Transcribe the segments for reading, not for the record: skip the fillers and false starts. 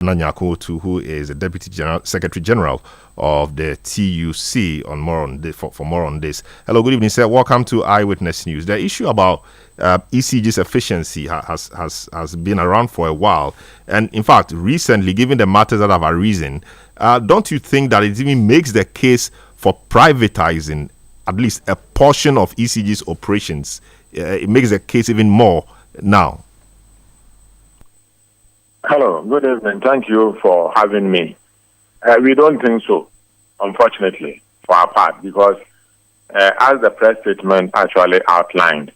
Nanyakotu, who is the Deputy Secretary General of the TUC, on more on this, for more on this. Hello, good evening, sir. Welcome to Eyewitness News. The issue about ECG's efficiency has been around for a while, and in fact, recently, given the matters that have arisen, don't you think that it even makes the case for privatizing at least a portion of ECG's operations? It makes the case even more now. Hello, good evening. Thank you for having me. We don't think so, unfortunately, for our part, because as the press statement actually outlined,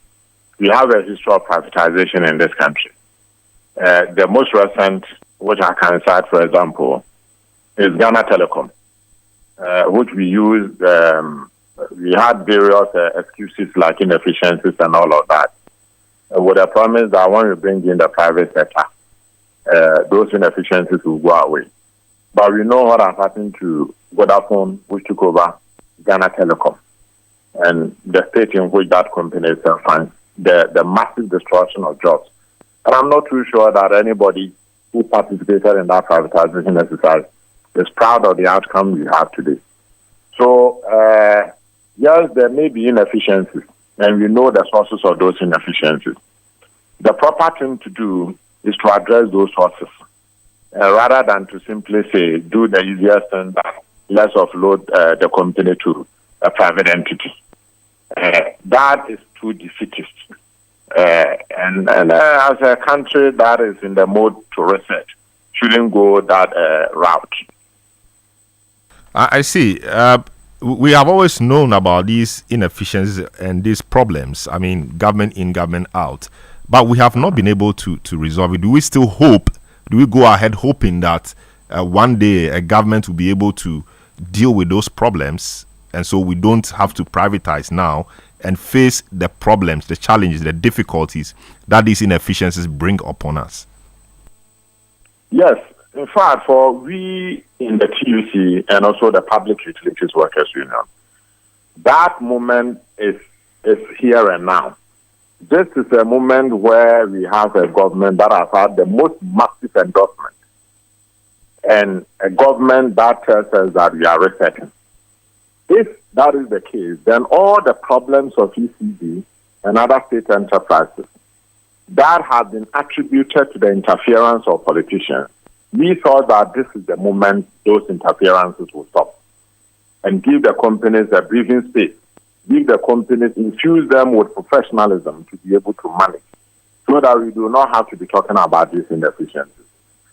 we have a history of privatization in this country. The most recent, which I can cite, for example, is Ghana Telecom, which we used. We had various excuses like inefficiencies and all of that, with a promise that when we bring in the private sector, those inefficiencies will go away. But we know what has happened to Vodafone, which took over Ghana Telecom, and the state in which that company itself finds, the massive destruction of jobs. And I'm not too sure that anybody who participated in that privatization exercise is proud of the outcome we have today. So, yes, there may be inefficiencies, and we know the sources of those inefficiencies. The proper thing to do is to address those sources, rather than to simply say, do the easiest thing, that let's offload the company to a private entity. That is too defeatist. And as a country that is in the mode to reset, shouldn't go that route. I see. We have always known about these inefficiencies and these problems. I mean, government in, government out. But we have not been able to resolve it. Do we still hope? Do we go ahead hoping that one day a government will be able to deal with those problems, and so we don't have to privatize now and face the problems, the challenges, the difficulties that these inefficiencies bring upon us? Yes. In fact, for we in the TUC and also the Public Utilities Workers Union, that moment is here and now. This is a moment where we have a government that has had the most massive endorsement, and a government that tells us that we are resetting. If that is the case, then all the problems of ECG and other state enterprises that have been attributed to the interference of politicians, we thought that this is the moment those interferences will stop and give the companies a breathing space. Give the companies, infuse them with professionalism to be able to manage, so that we do not have to be talking about these inefficiencies.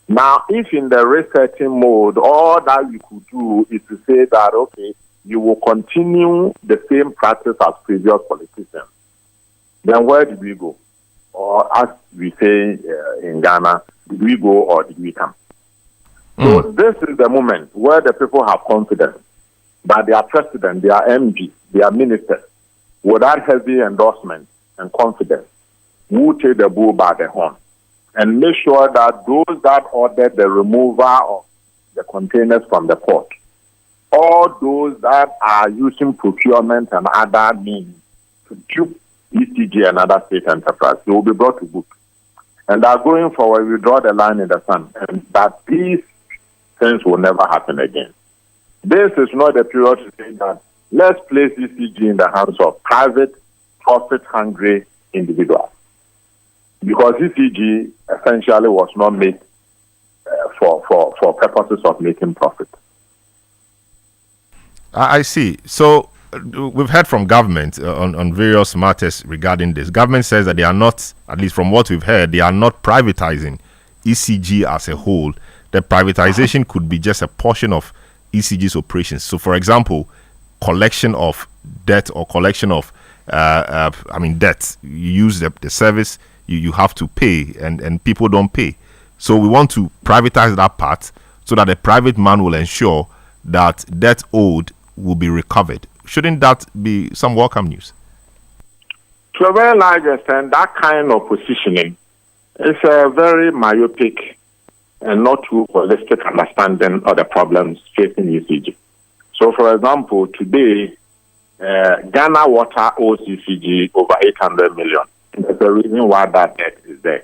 Now, if in the resetting mode, all that we could do is to say that, okay, you will continue the same practice as previous politicians, then where did we go? Or as we say in Ghana, did we go or did we come? So this is the moment where the people have confidence that their president, their MD, their ministers, with that heavy endorsement and confidence, will take the bull by the horn and make sure that those that ordered the removal of the containers from the port, all those that are using procurement and other means to dupe ECG and other state enterprise, they will be brought to book. And that going forward, we draw the line in the sand, and that these things will never happen again. This is not the period to say that let's place ECG in the hands of private, profit-hungry individuals. Because ECG essentially was not made for purposes of making profit. I see. So we've heard from government on various matters regarding this. Government says that they are not, at least from what we've heard, they are not privatizing ECG as a whole. The privatization could be just a portion of ECG's operations. So, for example, collection of debt or collection of, debt. You use the service, you have to pay, and people don't pay. So we want to privatize that part so that the private man will ensure that debt owed will be recovered. Shouldn't that be some welcome news? To a very large extent, that kind of positioning is a very myopic and not too holistic understanding of the problems facing ECG. So, for example, today, Ghana Water owes ECG over 800 million. There's a reason why that debt is there.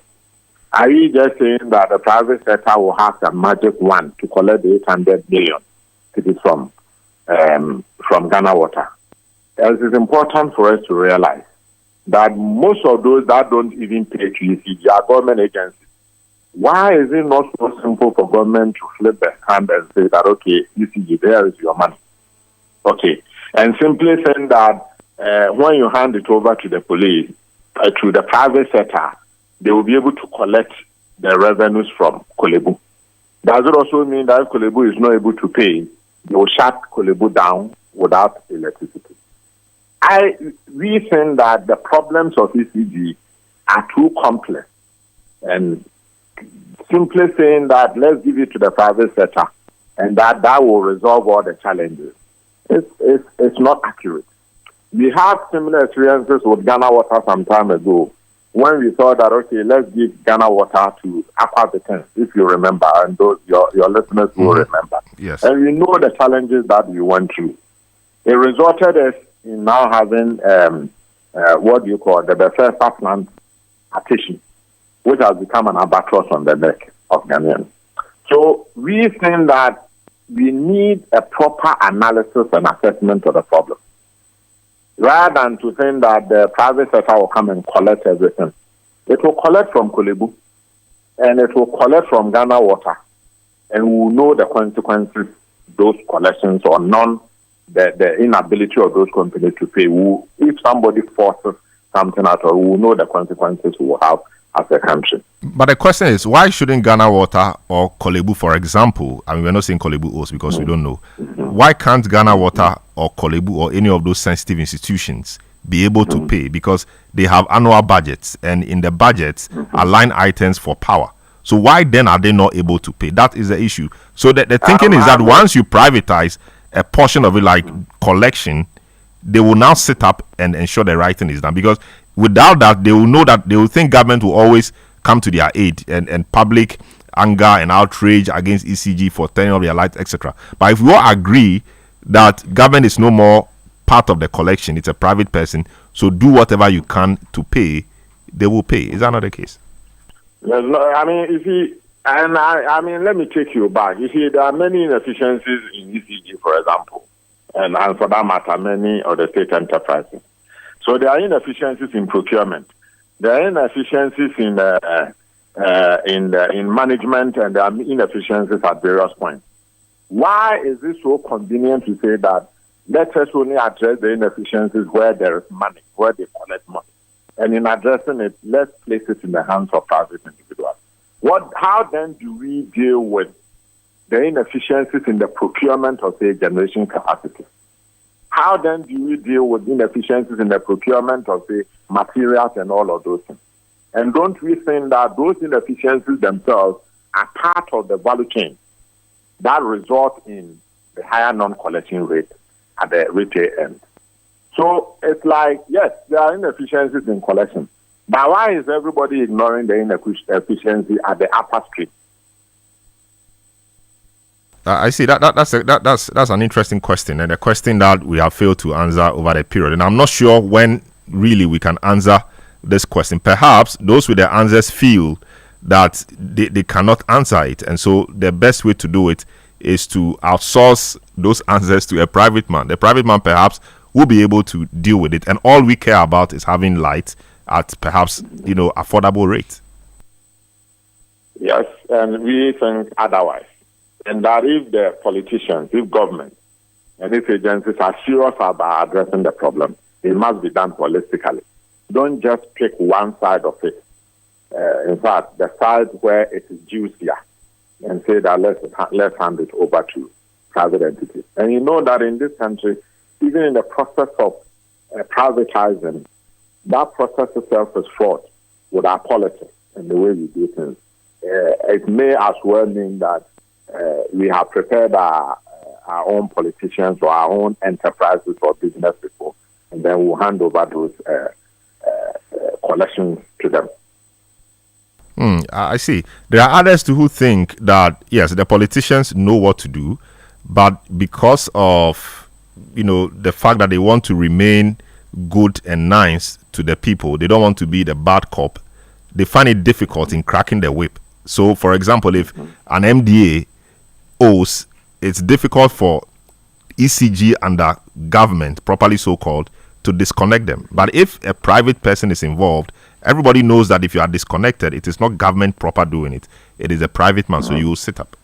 Are you just saying that the private sector will have a magic wand to collect the 800 million from Ghana Water? It is important for us to realize that most of those that don't even pay to ECG are government agencies. Why is it not so simple for government to flip the hand and say that, okay, ECG, there is your money? Okay. And simply saying that when you hand it over to the police, to the private sector, they will be able to collect the revenues from Kolebu. Does it also mean that if Kolebu is not able to pay, they will shut Kolebu down without electricity? We think that the problems of ECG are too complex, and simply saying that let's give it to the private sector and that will resolve all the challenges, it's not accurate. We had similar experiences with Ghana Water some time ago when we thought that, okay, let's give Ghana Water to Upper Beacon, if you remember, and those your listeners will remember. Yes. And we know the challenges that we went through. It resulted us in now having what do you call the Bethesda plant partition, which has become an albatross on the neck of Ghanaians. So we think that we need a proper analysis and assessment of the problem, rather than to think that the private sector will come and collect everything. It will collect from Kolebu, and it will collect from Ghana Water, and we will know the consequences those collections or the inability of those companies to pay. If somebody forces something out, we will know the consequences we will have as a country. But the question is, why shouldn't Ghana Water or Kolebu, for example, I mean, we're not saying Kolebu owes because we don't know, why can't Ghana Water or Kolebu or any of those sensitive institutions be able to pay? Because they have annual budgets, and in the budgets are line items for power. So why then are they not able to pay? That is the issue. So the thinking is that once you privatize a portion of it, like collection, they will now sit up and ensure the right thing is done. Because without that, they will know that they will think government will always come to their aid, and public anger and outrage against ECG for turning off their lights, etc. But if we all agree that government is no more part of the collection, it's a private person, so do whatever you can to pay, they will pay. Is that not the case? I mean, you see, and I mean, let me take you back. You see, there are many inefficiencies in ECG, for example, and for that matter, many of the state enterprises. So there are inefficiencies in procurement. There are inefficiencies in management, and there are inefficiencies at various points. Why is it so convenient to say that let us only address the inefficiencies where there is money, where they collect money, and in addressing it, let's place it in the hands of private individuals? How then do we deal with the inefficiencies in the procurement of, say, generation capacity? How then do we deal with inefficiencies in the procurement of, say, materials and all of those things? And don't we think that those inefficiencies themselves are part of the value chain that result in the higher non-collection rate at the retail end? So it's like, yes, there are inefficiencies in collection, but why is everybody ignoring the inefficiency at the upper street? I see that's an interesting question, and a question that we have failed to answer over the period. And I'm not sure when really we can answer this question. Perhaps those with the answers feel that they cannot answer it, and so the best way to do it is to outsource those answers to a private man. The private man perhaps will be able to deal with it, and all we care about is having light at perhaps affordable rate. Yes, and we think otherwise. And that if the politicians, if government, and if agencies are serious about addressing the problem, it must be done holistically. Don't just pick one side of it. In fact, the side where it is juicier, and say that let's hand it over to private entities. And you know that in this country, even in the process of privatizing, that process itself is fraught with our politics and the way we do things. It may as well mean that we have prepared our own politicians or our own enterprises or business people, and then we'll hand over those collections to them. I see. There are others too who think that, yes, the politicians know what to do, but because of the fact that they want to remain good and nice to the people, they don't want to be the bad cop, they find it difficult in cracking the whip. So, for example, if an MDA owes, it's difficult for ECG under government, properly so called, to disconnect them. But if a private person is involved, everybody knows that if you are disconnected, it is not government proper doing it. It is a private man, so you will sit up.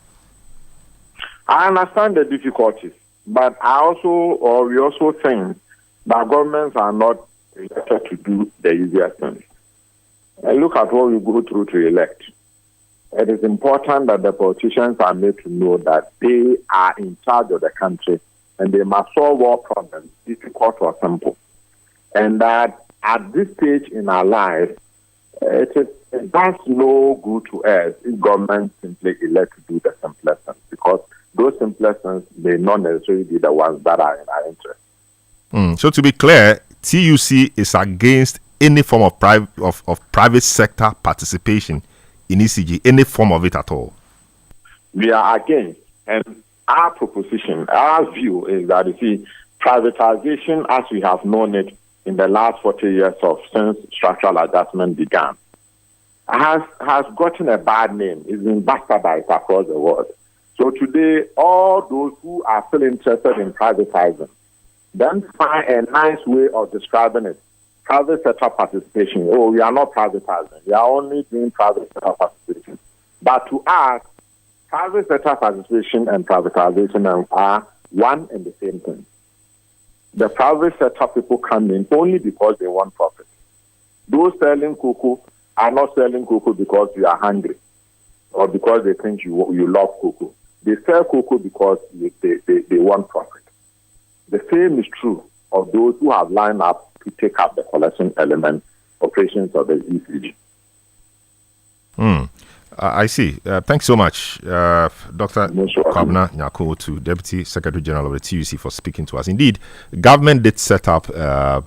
I understand the difficulties, but we also think that governments are not elected to do the easiest things. And look at what we go through to elect. It is important that the politicians are made to know that they are in charge of the country and they must solve all problems, difficult or simple. And that at this stage in our lives, it does no good to us if government simply elect to do the simplest things, because those simplest things may not necessarily be the ones that are in our interest. So to be clear, TUC is against any form of private sector participation in ECG, any form of it at all. We are against, and our proposition, our view is that, you see, privatization as we have known it in the last 40 years since structural adjustment began has gotten a bad name. It's been bastardized across the world. So today, all those who are still interested in privatizing then find a nice way of describing it. Private sector participation. Oh, we are not privatizing. We are only doing private sector participation. But to us, private sector participation and privatization are one and the same thing. The private sector people come in only because they want profit. Those selling cocoa are not selling cocoa because you are hungry or because they think you love cocoa. They sell cocoa because they want profit. The same is true of those who have lined up to take up the collection element operations of the ECG. I see. Thanks so much, Dr. Sure. Kwabena Nyakotu, Deputy Secretary General of the TUC, for speaking to us. Indeed, government did set up a